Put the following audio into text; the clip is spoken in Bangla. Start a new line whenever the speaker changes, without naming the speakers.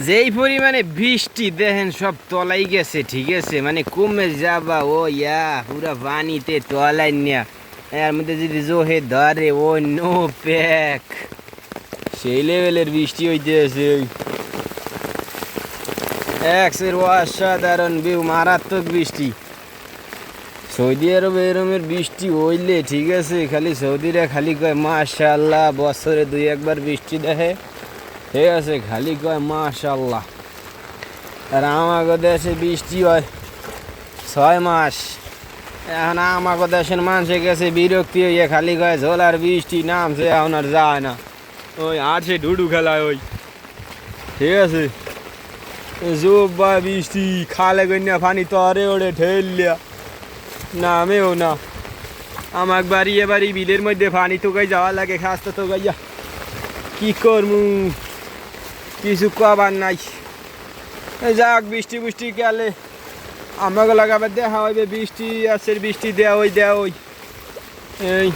যেই পরিমাণে বৃষ্টি দেখেন সব তলাই গেছে, ঠিক আছে, মানে কমে যাবা ও ইয়া পুরা পানিতে তলাই নিয়া এর মধ্যে যদি জোহে ধরে ও নো প্যাক সেই লেভেলের বৃষ্টি হইতেছে। এক্সের অসাধারণ ভিউ, মারাত্মক বৃষ্টি। সৌদি আরবে এরমের বৃষ্টি হইলে, ঠিক আছে, খালি সৌদিরা খালি কয় মাশাআল্লাহ, বছরে 2-1 বার বৃষ্টি দেখে, ঠিক আছে, খালি কয় মাশাআল্লাহ। আর আমাকে দেশে বৃষ্টি হয় 6 মাস। এখন আমাকে দেশের মানুষের কাছে বিরক্তি হইয়া খালি কয় ঝোলার বৃষ্টি নামছে, এখন আর যায় না, ওই আটছে ডুডু খেলায় ওই, ঠিক আছে। জোব্বা বৃষ্টি খালে গন্যা পানি তরে ওড়ে ঠেললিয়া নামেও না। আমাক বাড়ি এবারই বিলের মধ্যে পানি তোকাই যাওয়া লাগে, খাস্তা তো গাইয়া কি করমু, কিছু কবার নাই। যাক বৃষ্টি বুষ্টি গেলে আমাকে লাগাবার দেখা হইবে, বৃষ্টি আছে, বৃষ্টি দেওয়া ওই এই